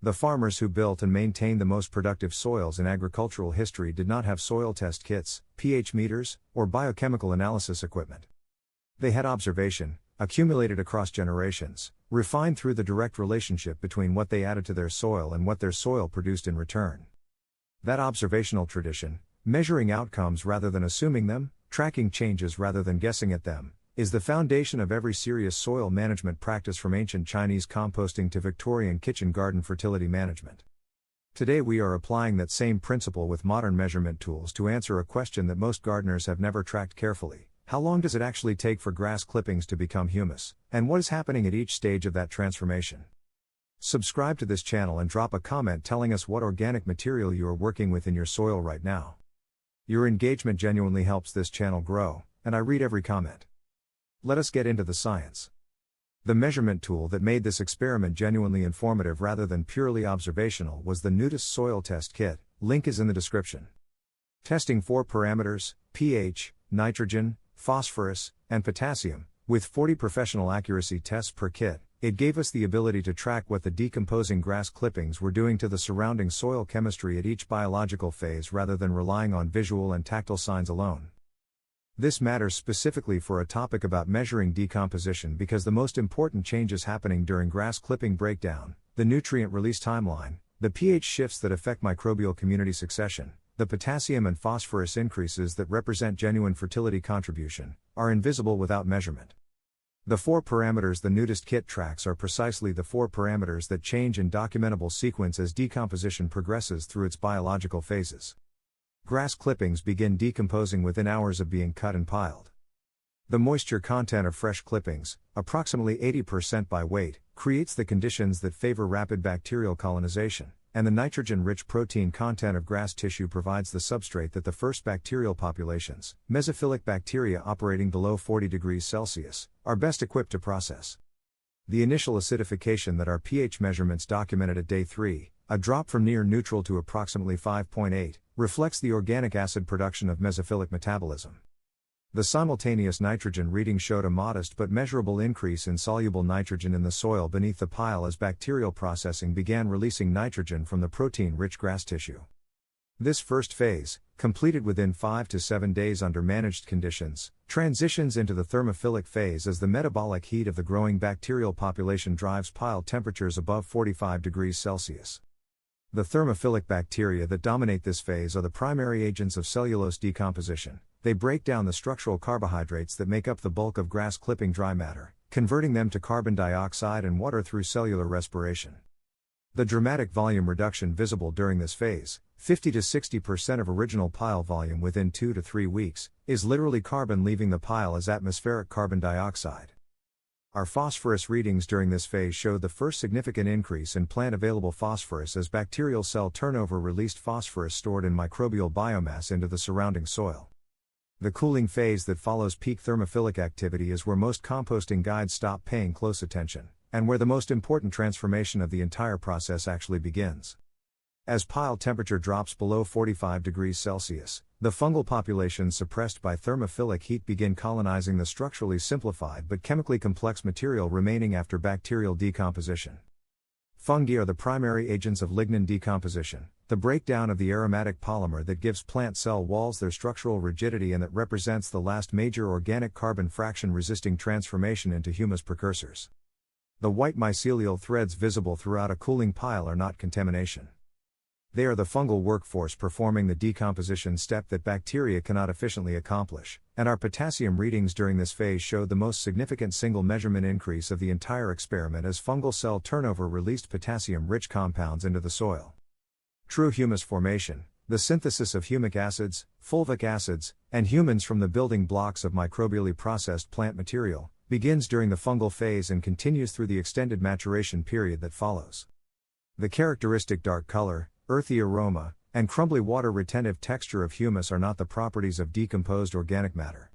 The farmers who built and maintained the most productive soils in agricultural history did not have soil test kits, pH meters, or biochemical analysis equipment. They had observation, accumulated across generations, refined through the direct relationship between what they added to their soil and what their soil produced in return. That observational tradition, measuring outcomes rather than assuming them, tracking changes rather than guessing at them, is the foundation of every serious soil management practice from ancient Chinese composting to Victorian kitchen garden fertility management. Today we are applying that same principle with modern measurement tools to answer a question that most gardeners have never tracked carefully. How long does it actually take for grass clippings to become humus, and what is happening at each stage of that transformation? Subscribe to this channel and drop a comment telling us what organic material you are working with in your soil right now. Your engagement genuinely helps this channel grow, and I read every comment. Let us get into the science. The measurement tool that made this experiment genuinely informative rather than purely observational was the Nudist Soil Test Kit, link is in the description. Testing 4 parameters, pH, nitrogen, phosphorus, and potassium, with 40 professional accuracy tests per kit, it gave us the ability to track what the decomposing grass clippings were doing to the surrounding soil chemistry at each biological phase rather than relying on visual and tactile signs alone. This matters specifically for a topic about measuring decomposition because the most important changes happening during grass clipping breakdown, the nutrient release timeline, the pH shifts that affect microbial community succession, the potassium and phosphorus increases that represent genuine fertility contribution, are invisible without measurement. The 4 parameters the Nudist kit tracks are precisely the 4 parameters that change in documentable sequence as decomposition progresses through its biological phases. Grass clippings begin decomposing within hours of being cut and piled. The moisture content of fresh clippings, approximately 80% by weight, creates the conditions that favor rapid bacterial colonization, and the nitrogen-rich protein content of grass tissue provides the substrate that the first bacterial populations, mesophilic bacteria operating below 40 degrees Celsius, are best equipped to process. The initial acidification that our pH measurements documented at day 3, a drop from near neutral to approximately 5.8, reflects the organic acid production of mesophilic metabolism. The simultaneous nitrogen reading showed a modest but measurable increase in soluble nitrogen in the soil beneath the pile as bacterial processing began releasing nitrogen from the protein-rich grass tissue. This first phase, completed within 5 to 7 days under managed conditions, transitions into the thermophilic phase as the metabolic heat of the growing bacterial population drives pile temperatures above 45 degrees Celsius. The thermophilic bacteria that dominate this phase are the primary agents of cellulose decomposition. They break down the structural carbohydrates that make up the bulk of grass clipping dry matter, converting them to carbon dioxide and water through cellular respiration. The dramatic volume reduction visible during this phase, 50 to 60% of original pile volume within 2 to 3 weeks, is literally carbon leaving the pile as atmospheric carbon dioxide. Our phosphorus readings during this phase showed the first significant increase in plant-available phosphorus as bacterial cell turnover released phosphorus stored in microbial biomass into the surrounding soil. The cooling phase that follows peak thermophilic activity is where most composting guides stop paying close attention, and where the most important transformation of the entire process actually begins. As pile temperature drops below 45 degrees Celsius, the fungal populations suppressed by thermophilic heat begin colonizing the structurally simplified but chemically complex material remaining after bacterial decomposition. Fungi are the primary agents of lignin decomposition, the breakdown of the aromatic polymer that gives plant cell walls their structural rigidity and that represents the last major organic carbon fraction resisting transformation into humus precursors. The white mycelial threads visible throughout a cooling pile are not contamination. They are the fungal workforce performing the decomposition step that bacteria cannot efficiently accomplish, and our potassium readings during this phase showed the most significant single measurement increase of the entire experiment as fungal cell turnover released potassium-rich compounds into the soil. True humus formation, the synthesis of humic acids, fulvic acids, and humans from the building blocks of microbially processed plant material, begins during the fungal phase and continues through the extended maturation period that follows. The characteristic dark color, earthy aroma, and crumbly water-retentive texture of humus are not the properties of decomposed organic matter.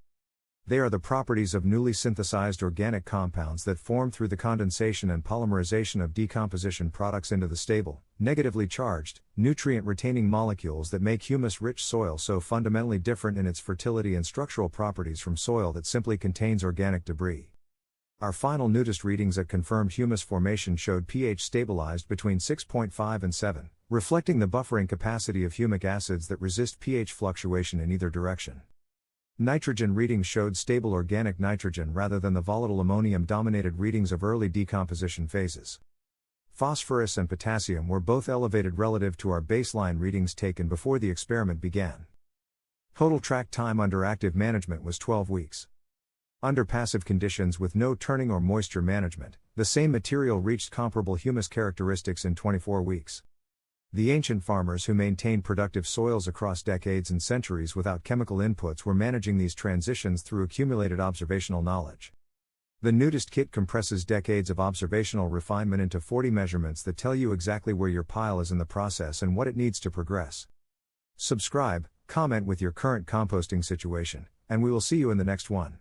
They are the properties of newly synthesized organic compounds that form through the condensation and polymerization of decomposition products into the stable, negatively charged, nutrient-retaining molecules that make humus-rich soil so fundamentally different in its fertility and structural properties from soil that simply contains organic debris. Our final nudist readings at confirmed humus formation showed pH stabilized between 6.5 and 7, reflecting the buffering capacity of humic acids that resist pH fluctuation in either direction. Nitrogen readings showed stable organic nitrogen rather than the volatile ammonium-dominated readings of early decomposition phases. Phosphorus and potassium were both elevated relative to our baseline readings taken before the experiment began. Total track time under active management was 12 weeks. Under passive conditions with no turning or moisture management, the same material reached comparable humus characteristics in 24 weeks. The ancient farmers who maintained productive soils across decades and centuries without chemical inputs were managing these transitions through accumulated observational knowledge. The nudist kit compresses decades of observational refinement into 40 measurements that tell you exactly where your pile is in the process and what it needs to progress. Subscribe, comment with your current composting situation, and we will see you in the next one.